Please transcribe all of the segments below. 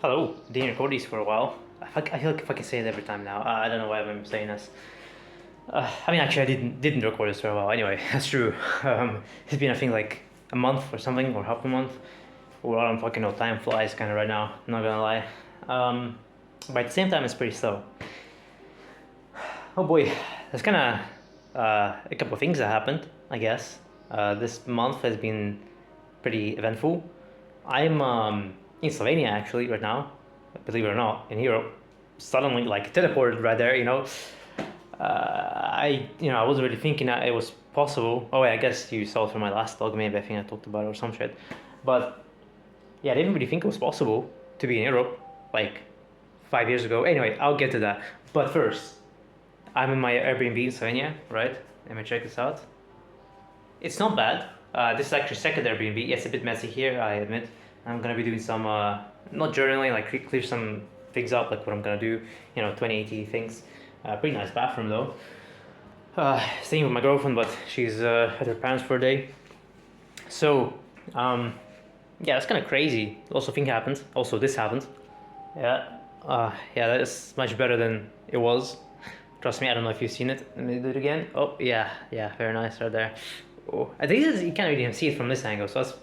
Hello, didn't record these for a while. I feel like if I can say it every time now. I don't know why I'm saying this. Actually, I didn't record this for a while. Anyway, that's true. It's been I think like a month or something, or half a month. Well, I don't fucking know. Time flies kind of right now. Not gonna lie. But at the same time, it's pretty slow. Oh boy, there's kind of a couple of things that happened. I guess this month has been pretty eventful. I'm in Slovenia actually right now, believe it or not, in Europe. Suddenly, like teleported right there. I wasn't really thinking that it was possible. Oh wait, I guess you saw it from my last vlog. Maybe I think I talked about it or some shit. But yeah, I didn't really think it was possible to be in Europe like 5 years ago. Anyway, I'll get to that. But first, I'm in my Airbnb in Slovenia, right? Let me check this out. It's not bad. This is actually second Airbnb. It's a bit messy here, I admit. I'm gonna be doing some not journaling, like clear some things up, like what I'm gonna do. 2080 things. Pretty nice bathroom though. Staying with my girlfriend, but she's at her parents for a day. So, yeah, that's kind of crazy. Also, thing happened. Also, this happened. Yeah. Yeah, that is much better than it was. Trust me, I don't know if you've seen it. Let me do it again. Oh, yeah, yeah, very nice right there. Oh, I think you can't really even see it from this angle, so that's.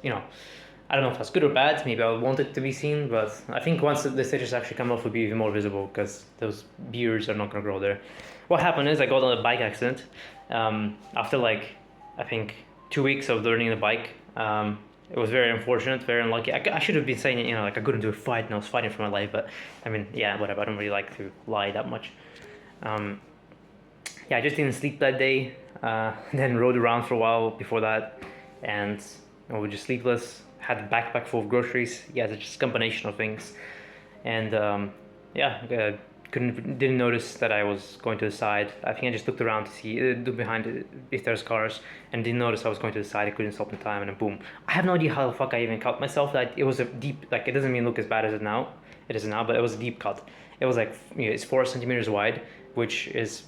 I don't know if that's good or bad. Maybe I would want it to be seen, but I think once the stitches actually come off, it will be even more visible because those beards are not gonna grow there. What happened is I got on a bike accident. After like, I think 2 weeks of learning the bike. It was very unfortunate, very unlucky. I should have been saying, like I couldn't do a fight and I was fighting for my life, but I mean, yeah, whatever. I don't really like to lie that much. Yeah, I just didn't sleep that day. Then rode around for a while before that, and we were just sleepless. Had a backpack full of groceries. Yeah, it's just a combination of things, and yeah, didn't notice that I was going to the side. I think I just looked around to see look behind if there's cars, and didn't notice I was going to the side. I couldn't stop in time, and then boom. I have no idea how the fuck I even cut myself. That it was a deep, like it doesn't mean look as bad as it now. It is now, but it was a deep cut. It was like it's 4 centimeters wide, which is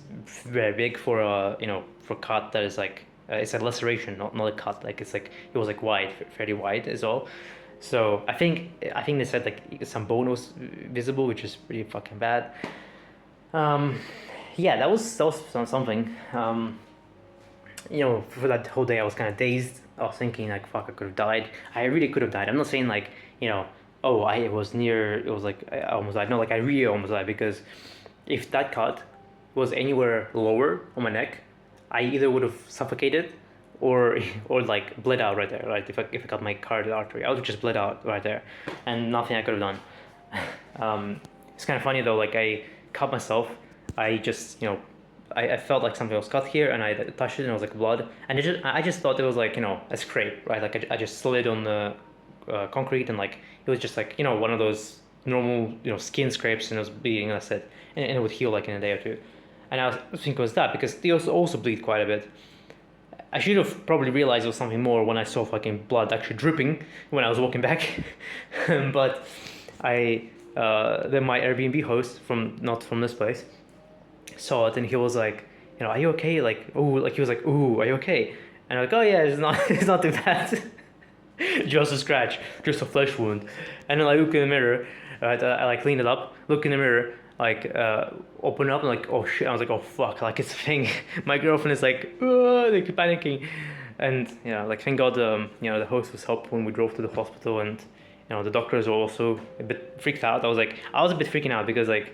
very big for a for a cut that is like it's a laceration, not a cut. Like it's like it was like wide, fairly wide as well. So I think they said like some bone was visible, which is pretty fucking bad. Um, yeah, that was something. For that whole day I was kind of dazed. I was thinking like fuck, I could have died. I really could have died. I'm not saying like oh I was near. It was like I almost died. No, like I really almost died because if that cut was anywhere lower on my neck, I either would have suffocated or or like bled out right there. Right, if I cut my carotid artery, I would have just bled out right there, and nothing I could have done. It's kind of funny though. Like I cut myself. I just I felt like something was cut here, and I touched it, and it was like blood. And I just thought it was like a scrape, right? Like I just slid on the concrete, and like it was just like one of those normal skin scrapes, and it was bleeding. And that's it, and it would heal like in a day or two. And I was thinking it was that because they also bleed quite a bit. I should have probably realized it was something more when I saw fucking blood actually dripping when I was walking back. But then my Airbnb host from not from this place saw it, and he was like, are you okay? Like, oh, like he was like, ooh, are you okay? And I'm like, oh yeah, it's not it's not too bad. Just a scratch, just a flesh wound. And then I look in the mirror, right? I like clean it up, look in the mirror, like open it up, and like oh shit. I was like, oh fuck, like it's a thing. My girlfriend is like, like panicking, and like thank God, the host was helpful when we drove to the hospital, and the doctors were also a bit freaked out. I was a bit freaking out because like,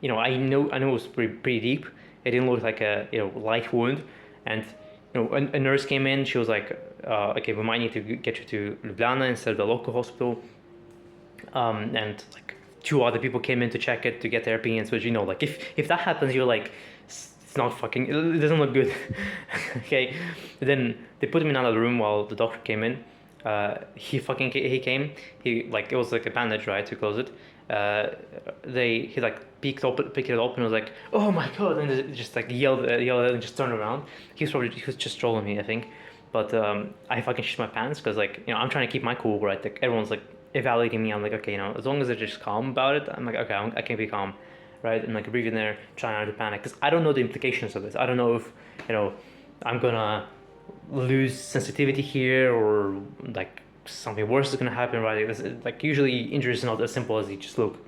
I know it was pretty deep. It didn't look like a light wound, and a nurse came in. She was like, okay, we might need to get you to Ljubljana instead of the local hospital. And like two other people came in to check it to get their opinions, which like if that happens, you're like, it's not fucking, it doesn't look good. Okay, then they put him in another room while the doctor came in. He came, it was like a bandage, right, to close it. He like picked it open and was like, oh my god, and just like yelled and just turned around. He was just trolling me, I think. But I fucking shit my pants because like I'm trying to keep my cool, right? Like everyone's like evaluating me. I'm like, okay, as long as they're just calm about it, I'm like, okay, I can be calm, right? And like breathing there, trying not to panic because I don't know the implications of this. I don't know if I'm gonna lose sensitivity here or like something worse is gonna happen, right? Like usually injuries are not as simple as they just look.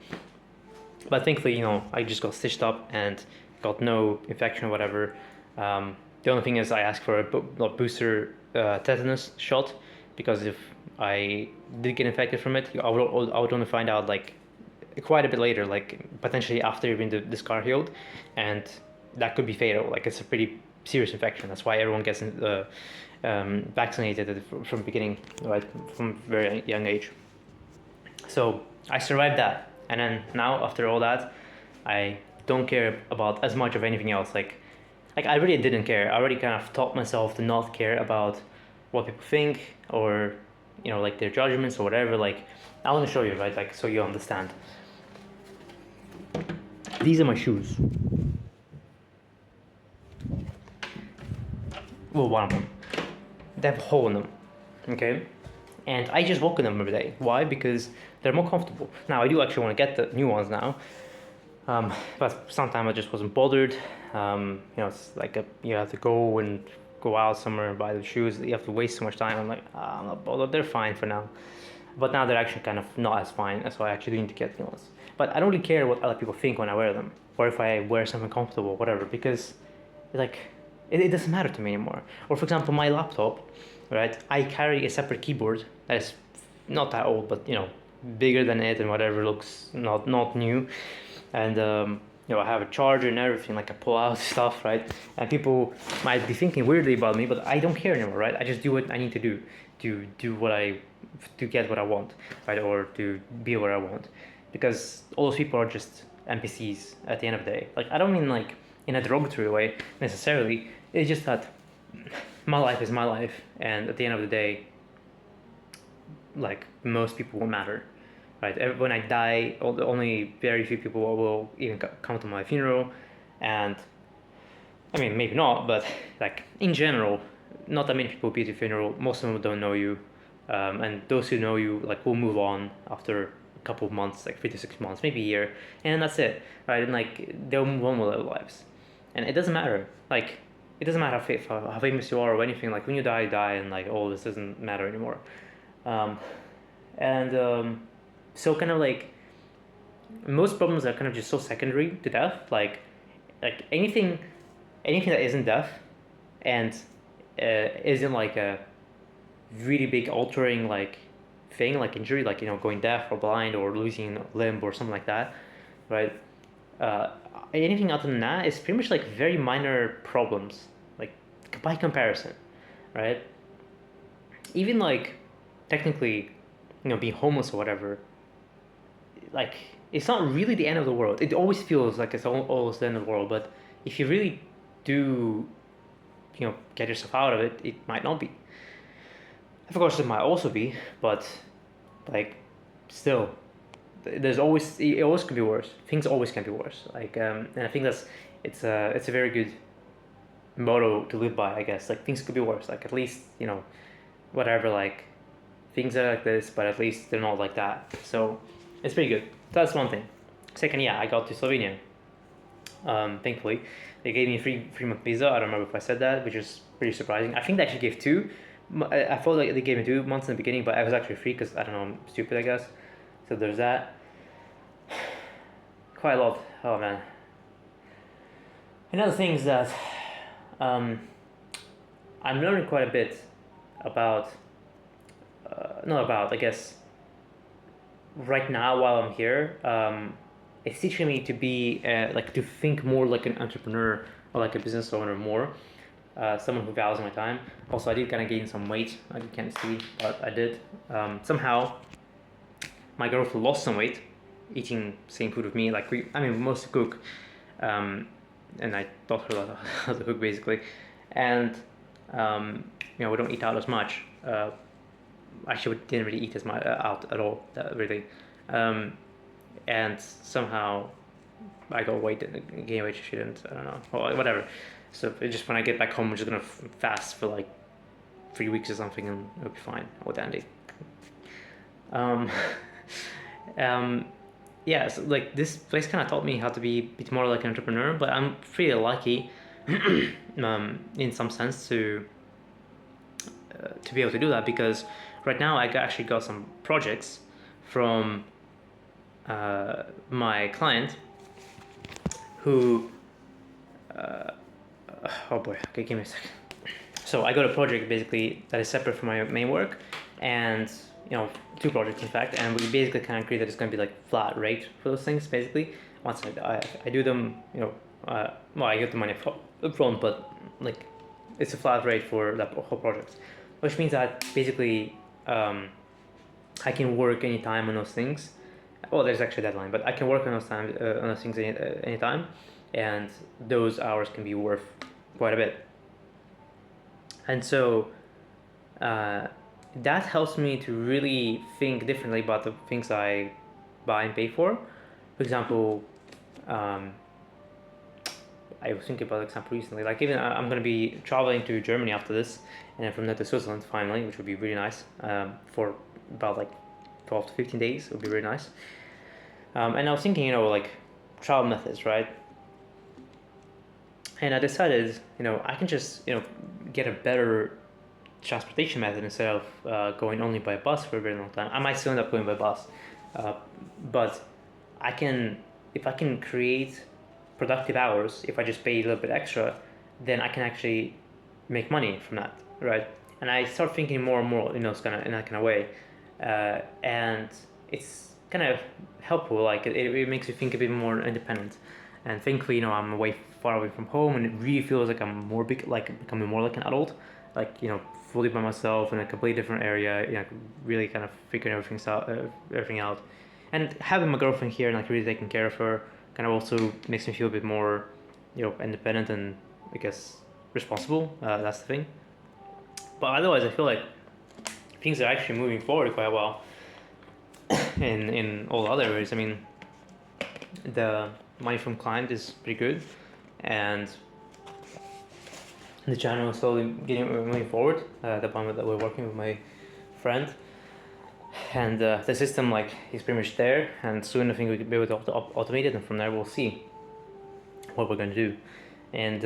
But thankfully, I just got stitched up and got no infection or whatever. The only thing is I asked for a booster tetanus shot, because if I did get infected from it, I would only find out like quite a bit later, like potentially after even the scar healed, and that could be fatal. Like it's a pretty serious infection. That's why everyone gets vaccinated from beginning, right, from very young age. So I survived that, and then now after all that, I don't care about as much of anything else. Like I really didn't care. I already kind of taught myself to not care about what people think, or like their judgments or whatever. Like I want to show you, right, like so you understand. These are my shoes. Well, one of them. They have a hole in them, okay? And I just walk in them every day. Why? Because they're more comfortable. Now, I do actually want to get the new ones now, but sometimes I just wasn't bothered. It's like you have to go out somewhere and buy the shoes. You have to waste so much time. I'm like, I'm not bothered. They're fine for now. But now they're actually kind of not as fine, so I actually need to get new ones. But I don't really care what other people think when I wear them, or if I wear something comfortable, whatever, because like it doesn't matter to me anymore. Or for example, my laptop, right? I carry a separate keyboard that is not that old, but bigger than it and whatever, looks not new, and I have a charger and everything, like I pull out stuff, right? And people might be thinking weirdly about me, but I don't care anymore, right? I just do what I need to do to get what I want, right? Or to be where I want, because all those people are just NPCs at the end of the day. Like I don't mean like in a derogatory way necessarily. It's just that my life is my life, and at the end of the day, like most people won't matter, right? When I die, only very few people will even come to my funeral, and I mean maybe not, but like in general, not that many people will be at your funeral. Most of them don't know you, and those who know you like will move on after a couple of months, like 3 to 6 months, maybe a year, and that's it, right? And like they'll move on with their lives, and it doesn't matter. Like it doesn't matter how famous you are or anything. Like when you die, you die, and like all this doesn't matter anymore. So kind of like most problems are kind of just so secondary to death. Like anything that isn't death and isn't like a really big altering like thing, like injury, like going deaf or blind or losing a limb or something like that, right? Anything other than that is pretty much like very minor problems, like by comparison, right? Even like technically, being homeless or whatever, like it's not really the end of the world. It always feels like it's almost the end of the world, but if you really do, get yourself out of it, it might not be. Of course, it might also be, but like still, it always could be worse. Things always can be worse. Like and I think it's a very good motto to live by, I guess. Like things could be worse. Like at least whatever, like things are like this, but at least they're not like that. So it's pretty good. That's one thing. Second, yeah, I got to Slovenia. Thankfully, they gave me a free month visa. I don't remember if I said that, which is pretty surprising. I think they actually gave 2. I thought like they gave me 2 months in the beginning, but I was actually free because I don't know, I'm stupid, I guess. So there's that. Quite a lot. Oh man. Another thing is that I'm learning quite a bit about. Not about, I guess. Right now, while I'm here, it's teaching me to be like to think more like an entrepreneur or like a business owner more. Someone who values my time. Also, I did kind of gain some weight. You can't see, but I did. Somehow, my girlfriend lost some weight, eating same food with me. Like we mostly cook, and I taught her how to cook basically, and we don't eat out as much. Actually, we didn't really eat as much out at all, really, and somehow I got weight, gain weight. She didn't. I don't know. Well, whatever. So it just when I get back home, I'm just gonna fast for like 3 weeks or something, and it'll be fine. Oh, dandy. Yeah. So like this place kind of taught me how to be a bit more like an entrepreneur, but I'm pretty lucky, in some sense to be able to do that because right now I actually got some projects from my client who oh boy, okay, give me a second. So I got a project basically that is separate from my main work, and two projects in fact, and we basically kind of agree that it's going to be like flat rate for those things basically. Once I do them, well, I get the money up front, but like it's a flat rate for that whole project, which means that basically I can work anytime on those things. Well, there's actually a deadline, but I can work on those things anytime, and those hours can be worth quite a bit. And so that helps me to really think differently about the things I buy and pay for. For example, I was thinking about an example recently. Like even I'm going to be traveling to Germany after this, and then from there to Switzerland finally, which would be really nice for about like 12 to 15 days. It would be really nice. And I was thinking, like travel methods, right? And I decided, I can just, get a better transportation method instead of going only by bus for a very long time. I might still end up going by bus, but if I can create productive hours, if I just pay a little bit extra, then I can actually make money from that, right? And I start thinking more and more, in that kind of way, and it's kind of helpful. Like it makes you think a bit more independent. And thankfully, I'm far away from home, and it really feels like I'm becoming more like an adult, like fully by myself in a completely different area, really kind of figuring everything out, and having my girlfriend here and like really taking care of her kind of also makes me feel a bit more, independent and I guess responsible. That's the thing. But otherwise, I feel like things are actually moving forward quite well in all other areas. I mean, the money from client is pretty good, and the channel is slowly moving forward. The point that we're working with my friend, and the system is pretty much there, and soon I think we could be able to automate it, and from there we'll see what we're going to do. And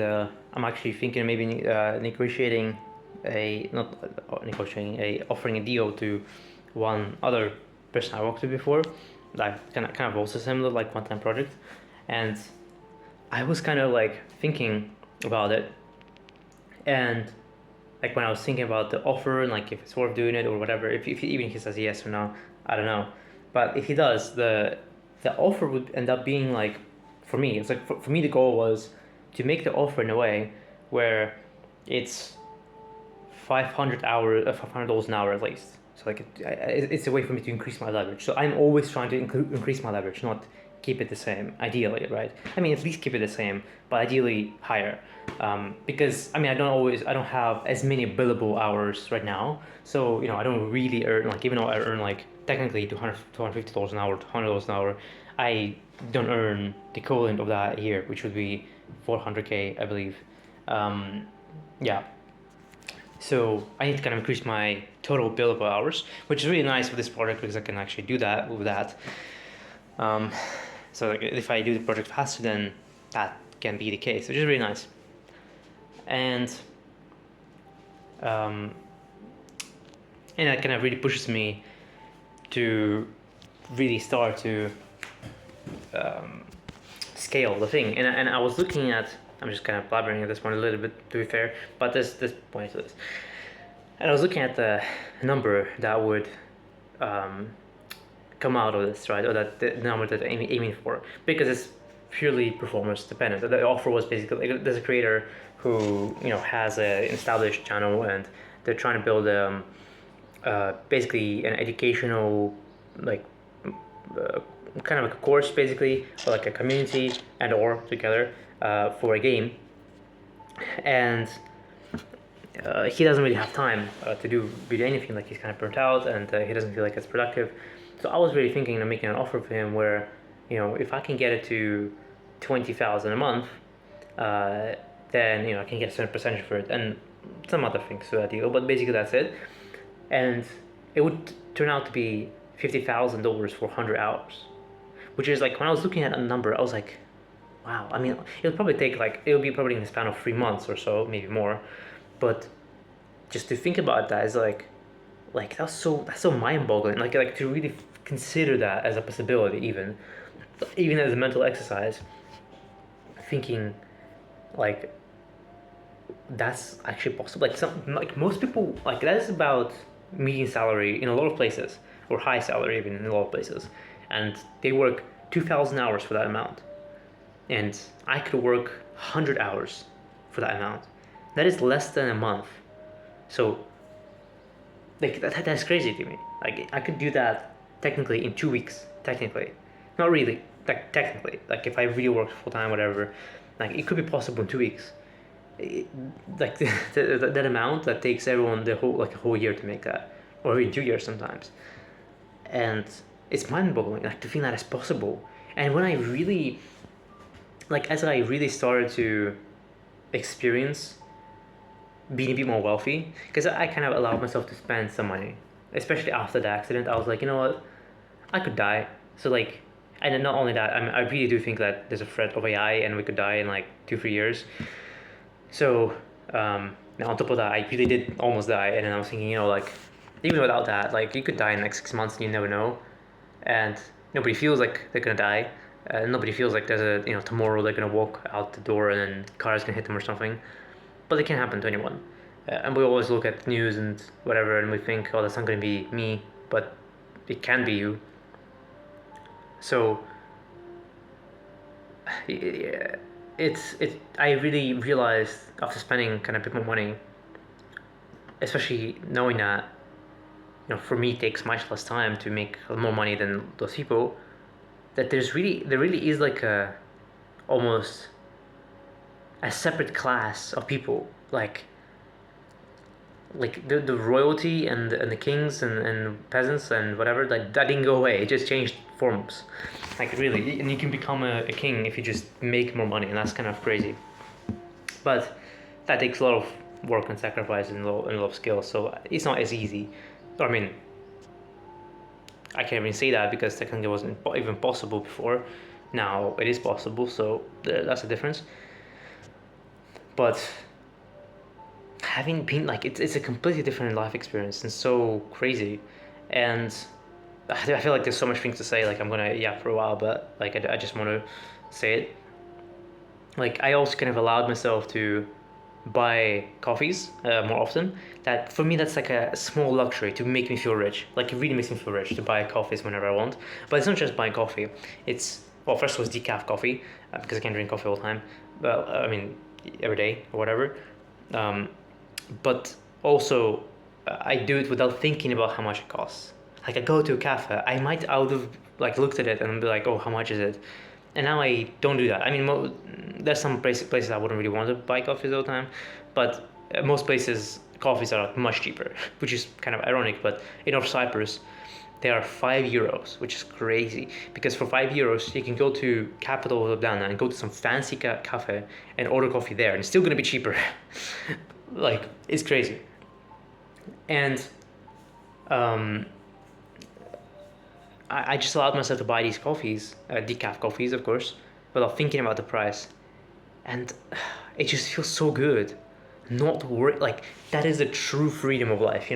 I'm actually thinking maybe offering a deal to one other person I worked with before, like kind of also similar, like one-time project. And I was kind of thinking about it, and when I was thinking about the offer and if it's worth doing it or whatever, if even if he says yes or no, I don't know. But if he does, the offer would end up being for me, it's for me the goal was to make the offer in a way where it's $500 an hour at least. So it's a way for me to increase my leverage. So I'm always trying to increase my leverage, not keep it the same, ideally, right? I mean, at least keep it the same, but ideally higher. Because I mean, I don't have as many billable hours right now. So, I don't really earn, even though I earn technically $250 an hour, $200 an hour, I don't earn the equivalent of that here, which would be $400K, I believe. Yeah. So I need to kind of increase my total billable hours, which is really nice with this project because I can actually do that with that. So if I do the project faster, then that can be the case, which is really nice. And that kind of really pushes me to really start to scale the thing. And I was looking at, I'm just kind of blabbering at this point a little bit, to be fair, but there's this point to this. And I was looking at the number that would come out of this, right? Or that the number that I'm aiming for, because it's purely performance dependent. The offer was basically, there's a creator who has an established channel, and they're trying to build basically an educational kind of a course basically, or a community or together for a game. And he doesn't really have time to do really anything. He's kind of burnt out, and he doesn't feel like it's productive. So I was really thinking of making an offer for him where, if I can get it to 20,000 a month, then I can get a certain percentage for it, and some other things to that deal. But basically that's it, and it would turn out to be $50,000 for 100 hours, which is when I was looking at a number, I was like, wow. I mean, it'll probably take it'll be probably in the span of 3 months or so, maybe more. But just to think about that is like that's so mind-boggling. Like to really consider that as a possibility, even as a mental exercise, thinking like that's actually possible. Like most people, like that is about median salary in a lot of places, or high salary even in a lot of places, and they work 2,000 hours for that amount, and I could work 100 hours for that amount. That is less than a month. So like that's crazy to me. Like I could do that technically in 2 weeks. Technically, not really. Like technically, like if I really worked full time, whatever, like it could be possible in 2 weeks. It, like that amount that takes everyone the whole like a whole year to make that, or even 2 years sometimes. And it's mind-boggling, like to think that is possible. And when I really, like as I really started to experience being a bit more wealthy, because I kind of allowed myself to spend some money, especially after the accident. I was like, you know what, I could die. So like, and then not only that, I mean, I really do think that there's a threat of AI and we could die in like 2 3 years. So now on top of that, I really did almost die, and then I was thinking, you know, like even without that, like you could die in the next 6 months and you never know, and nobody feels like they're gonna die. Nobody feels like there's a tomorrow they're gonna walk out the door and then cars gonna hit them or something, but it can happen to anyone. And we always look at news and whatever, and we think, oh, that's not gonna be me, but it can be you. So yeah, I really realized after spending kind of a bit more money, especially knowing that for me it takes much less time to make more money than those people, that there really is like a almost a separate class of people, like the royalty and the kings and peasants and whatever, that didn't go away. It just changed forms, like really. And you can become a king if you just make more money, and that's kind of crazy. But that takes a lot of work and sacrifice and a lot of skill, so it's not as easy. I mean, I can't even say that because technically it wasn't even possible before. Now it is possible, so that's the difference. But having been like it's a completely different life experience and so crazy, and I feel like there's so much things to say. Like I'm gonna yap for a while, but like I just want to say it. Like I also kind of allowed myself to buy coffees more often. That for me, that's like a small luxury to make me feel rich. Like it really makes me feel rich to buy coffees whenever I want. But it's not just buying coffee. It's well, first was decaf coffee because I can't drink coffee all the time. Well, I mean every day or whatever. Um, but also I do it without thinking about how much it costs. Like I go to a cafe, I would have like looked at it and be like, oh, how much is it? And now I don't do that. I mean, there's some places I wouldn't really want to buy coffees all the time, but most places coffees are much cheaper, which is kind of ironic. But in North Cyprus, they are €5, which is crazy because for €5 you can go to capital of Ljubljana and go to some fancy cafe and order coffee there, and it's still gonna be cheaper. Like it's crazy. And um, I just allowed myself to buy these coffees, decaf coffees, of course, without thinking about the price, and it just feels so good. Not worry, like that is the true freedom of life,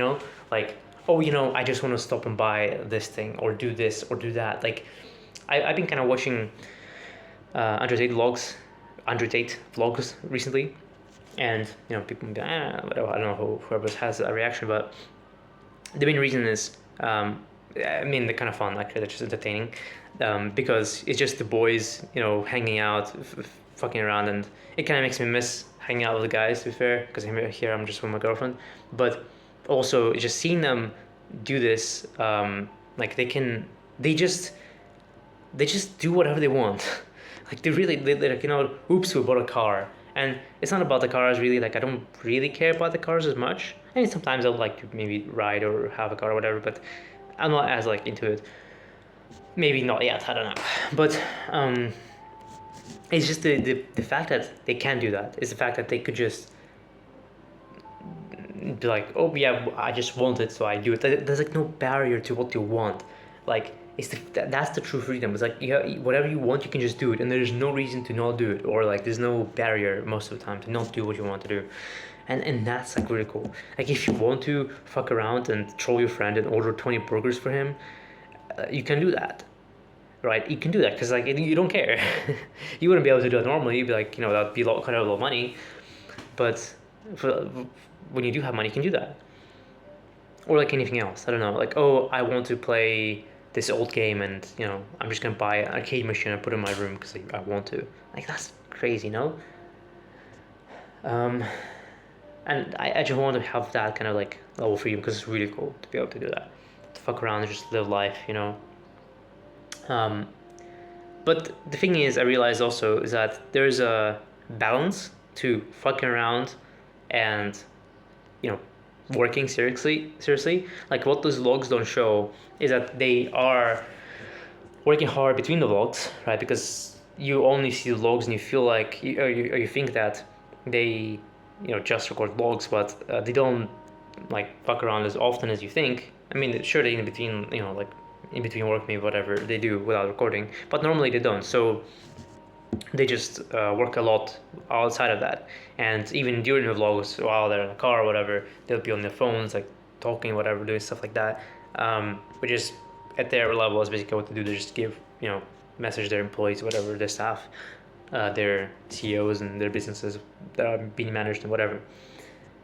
Like, oh, I just want to stop and buy this thing or do this or do that. Like, I've been kind of watching Andrew Tate vlogs recently, and people be whatever. I don't know whoever has a reaction, but the main reason is I mean they're kind of fun, like they're just entertaining, because it's just the boys hanging out, fucking around, and it kind of makes me miss hanging out with the guys, to be fair, because here I'm just with my girlfriend. But also just seeing them do this, like they just do whatever they want. Like they're like, oops, we bought a car. And it's not about the cars really. Like I don't really care about the cars as much. I mean, sometimes I would like to maybe ride or have a car or whatever, but I'm not as like into it. Maybe not yet. I don't know. But it's just the fact that they can do that. It's the fact that they could just be like, oh yeah, I just want it, so I do it. There's like no barrier to what you want. Like that's the true freedom. It's like whatever you want, you can just do it, and there's no reason to not do it, or like there's no barrier most of the time to not do what you want to do. and that's like really cool. Like if you want to fuck around and troll your friend and order 20 burgers for him, you can do that, right? You can do that because like you don't care. You wouldn't be able to do it normally. You'd be like, that'd be a lot, kind of a lot of money. But for, when you do have money, you can do that. Or like anything else. I don't know. Like, oh, I want to play this old game, and I'm just gonna buy an arcade machine and put it in my room because I want to. Like that's crazy, no? Um, and I just want to have that kind of like level freedom because it's really cool to be able to do that, to fuck around and just live life. Um, but the thing is, I realized also is that there's a balance to fucking around and you know working seriously. Like what those vlogs don't show is that they are working hard between the vlogs, right? Because you only see the vlogs and you feel like you think that they just record vlogs, but they don't like fuck around as often as you think. I mean, sure, they in between like in between work, maybe whatever they do without recording, but normally they don't. So they just work a lot outside of that, and even during the vlogs while they're in the car or whatever, they'll be on their phones like talking, whatever, doing stuff like that, which is at their level is basically what they do. They just give message their employees, whatever, their staff, their CEOs and their businesses that are being managed and whatever.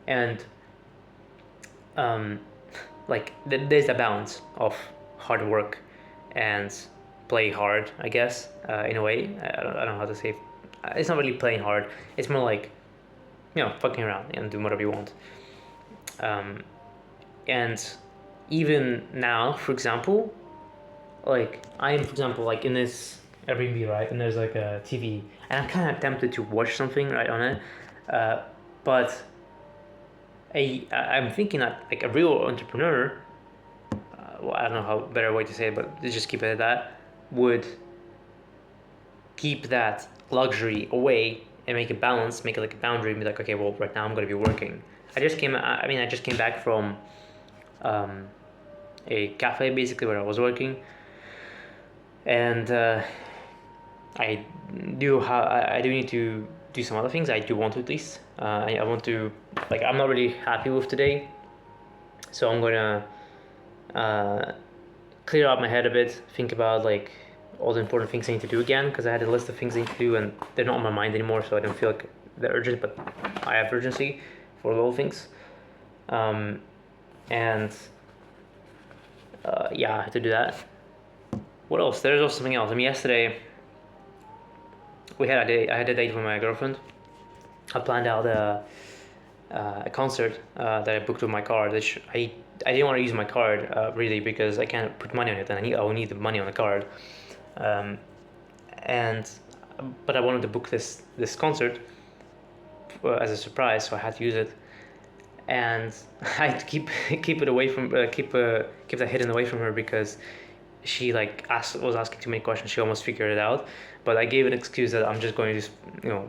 And like there's a balance of hard work and play hard, I guess, in a way. I don't know how to say. It's not really playing hard. It's more like, fucking around and doing whatever you want. And even now, for example, like I am, for example, like in this Airbnb, right? And there's like a TV, and I'm kind of tempted to watch something right on it, but I'm thinking that like a real entrepreneur, well, I don't know how better way to say it, but let's just keep it at that, would keep that luxury away and make a balance, make it like a boundary, and be like, okay, well, right now I'm going to be working. I just came back from a cafe basically where I was working, and I I do need to do some other things. I do want to at least. I want to, like, I'm not really happy with today, so I'm gonna clear out my head a bit, think about like all the important things I need to do again, because I had a list of things I need to do and they're not on my mind anymore, so I don't feel like they're urgent, but I have urgency for little things. And yeah, I had to do that. What else? There's also something else. I mean, yesterday I had a date with my girlfriend. I planned out a concert that I booked with my card, which I didn't want to use my card really because I can't put money on it, and I will need the money on the card. But I wanted to book this concert as a surprise, so I had to use it, and I had to keep it away from keep that hidden away from her because she like was asking too many questions. She almost figured it out, but I gave an excuse that I'm just going to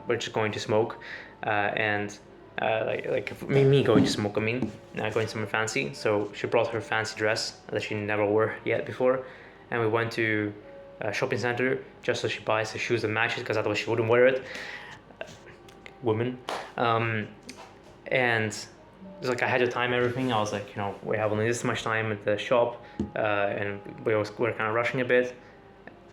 we're just going to smoke, and like me going to smoke. I mean, going somewhere fancy. So she brought her fancy dress that she never wore yet before, and we went to a shopping center just so she buys the shoes and matches because otherwise she wouldn't wear it. Women, and it's like I had to time everything. I was like, we have only this much time at the shop, and we're kind of rushing a bit,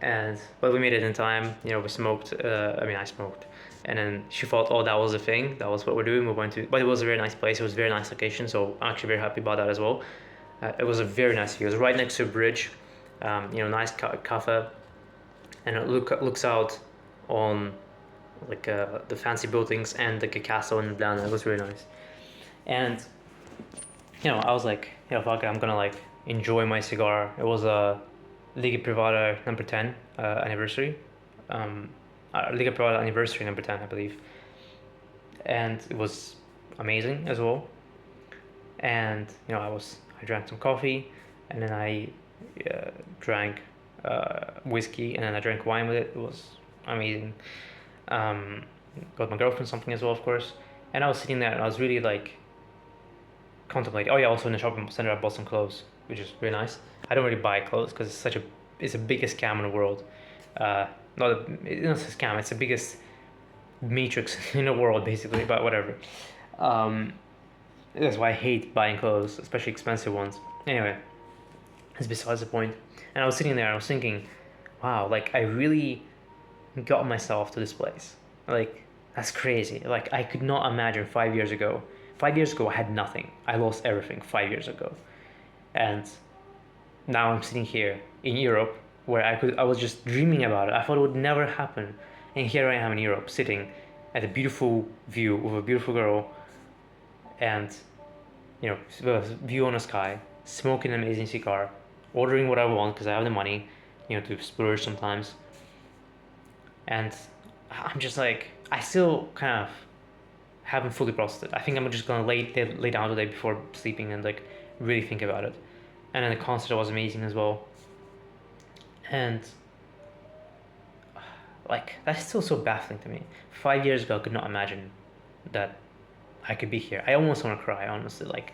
but we made it in time. We smoked. I smoked, and then she thought, oh, that was the thing. That was what we're doing. We went to, but it was a very nice place. It was a very nice location, so I'm actually very happy about that as well. It was a very nice view. It was right next to a bridge. Nice cafe, and it looks out on like the fancy buildings and like a castle in Ljubljana. It was really nice. And I was like, fuck it, I'm gonna like enjoy my cigar. It was a Liga Privada number 10 anniversary, Liga Privada anniversary number 10, I believe, and it was amazing as well. And I drank some coffee, and then I drank whiskey, and then I drank wine with it. It was amazing. Got my girlfriend something as well, of course, and I was sitting there and I was really like contemplating. Oh yeah, also in the shopping center I bought some clothes, which is really nice. I don't really buy clothes because it's the biggest scam in the world. It's not a scam, it's the biggest matrix in the world basically, but whatever. Um, that's why I hate buying clothes, especially expensive ones. Anyway, it's besides the point. And I was sitting there, and I was thinking, wow, like I really got myself to this place. Like that's crazy. Like I could not imagine 5 years ago. 5 years ago, I had nothing. I lost everything 5 years ago, and now I'm sitting here in Europe where I was just dreaming about it. I thought it would never happen, and here I am in Europe, sitting at a beautiful view with a beautiful girl, and a view on the sky, smoking an amazing cigar, ordering what I want because I have the money, to splurge sometimes. And I'm just like, I still kind of haven't fully processed it. I think I'm just gonna lay down today before sleeping and like really think about it. And then the concert was amazing as well. And like that's still so baffling to me. 5 years ago, I could not imagine that I could be here. I almost want to cry, honestly. Like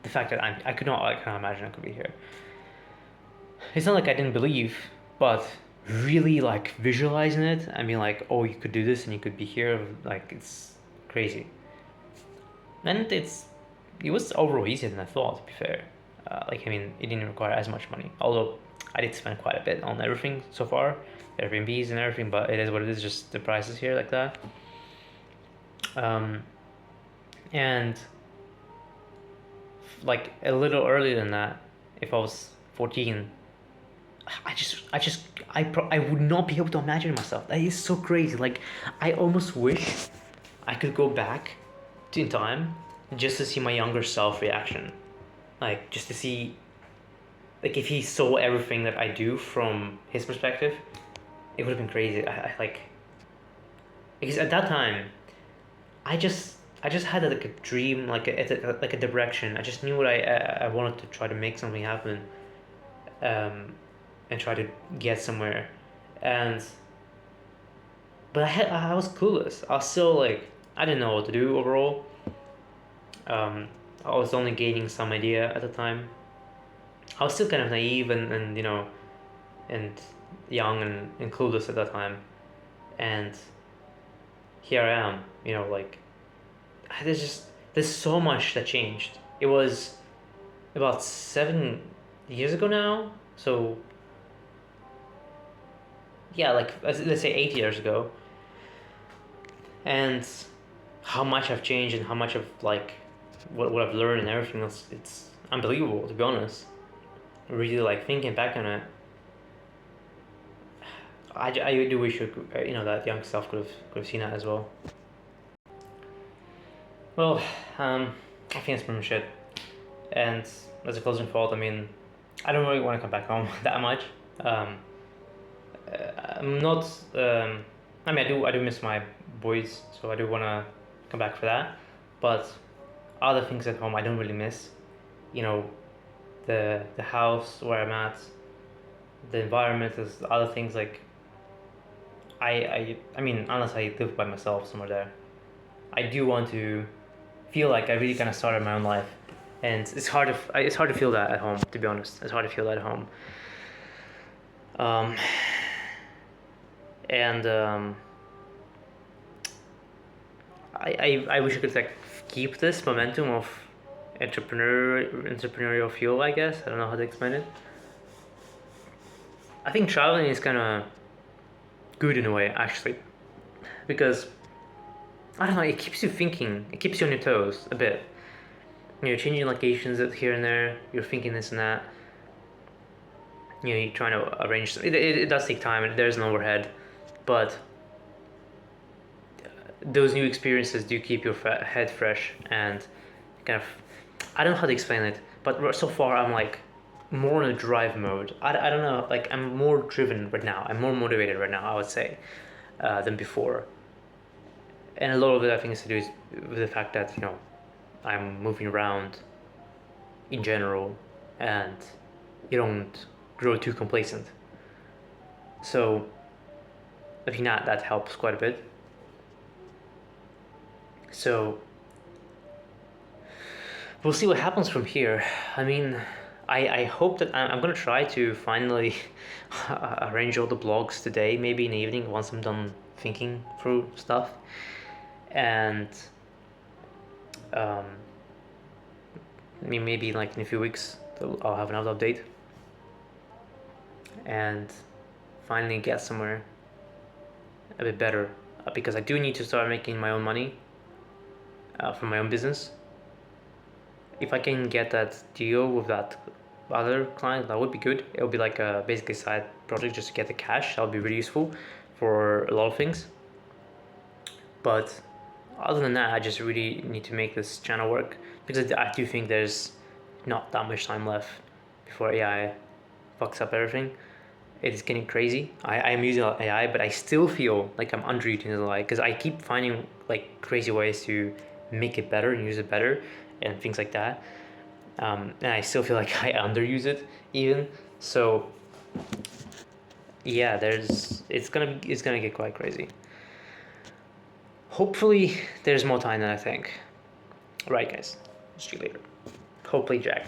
the fact that I could not, I can't imagine I could be here. It's not like I didn't believe, but really like visualizing it, I mean, like, oh, you could do this and you could be here, like it's crazy. And it was overall easier than I thought, to be fair. Like, I mean, it didn't require as much money, although I did spend quite a bit on everything so far, Airbnbs and everything, but it is what it is, just the prices here like that. And like a little earlier than that, if I was 14, I would not be able to imagine myself. That is so crazy. Like, I almost wish I could go back in time just to see my younger self reaction. Like, just to see, like, if he saw everything that I do from his perspective, it would have been crazy. I like, because at that time, I just had like a dream, like a direction. I just knew what I wanted to try to make something happen, and try to get somewhere, and but I was clueless. I was still like, I didn't know what to do overall. I was only gaining some idea at the time. I was still kind of naive and and young and clueless at that time, and here I am. Like there's so much that changed. It was about 7 years ago now, so yeah, like let's say 8 years ago, and how much I've changed and how much of like what I've learned and everything else, it's unbelievable, to be honest. Really, like thinking back on it, I do wish that young self could have seen that as well. Well, I think it's pretty much it. And as a closing thought, I mean, I don't really want to come back home that much. I'm not. I mean, I do miss my boys, so I do want to come back for that. But other things at home, I don't really miss. You know, the house where I'm at, the environment, is other things like. I mean, unless I live by myself somewhere there, I do want to feel like I really kind of started my own life, and it's hard to feel that at home. To be honest, it's hard to feel that at home. Um, and I wish I could like keep this momentum of entrepreneurial fuel. I guess I don't know how to explain it. I think traveling is kind of good in a way, actually, because I don't know. It keeps you thinking. It keeps you on your toes a bit. You're changing locations here and there. You're thinking this and that. You're trying to arrange. It does take time, and there's an overhead, but those new experiences do keep your head fresh and kind of. I don't know how to explain it, but so far I'm like more in a drive mode. I don't know. Like I'm more driven right now. I'm more motivated right now, I would say, than before. And a lot of it I think has to do with the fact that I'm moving around in general, and you don't grow too complacent. So I think that helps quite a bit. So we'll see what happens from here. I mean, I hope that I'm gonna try to finally arrange all the blogs today, maybe in the evening once I'm done thinking through stuff, and Um, maybe like in a few weeks I'll have another update and finally get somewhere a bit better, because I do need to start making my own money from my own business. If I can get that deal with that other client, that would be good. It would be like a basically side project just to get the cash. That would be really useful for a lot of things. But other than that, I just really need to make this channel work, because I do think there's not that much time left before AI fucks up everything. It's getting crazy. I am using AI, but I still feel like I'm underusing AI, because I keep finding like crazy ways to make it better and use it better and things like that. And I still feel like I underuse it even. So yeah, it's gonna get quite crazy. Hopefully, there's more time than I think. Right, guys. See you later. Hopefully, Jack.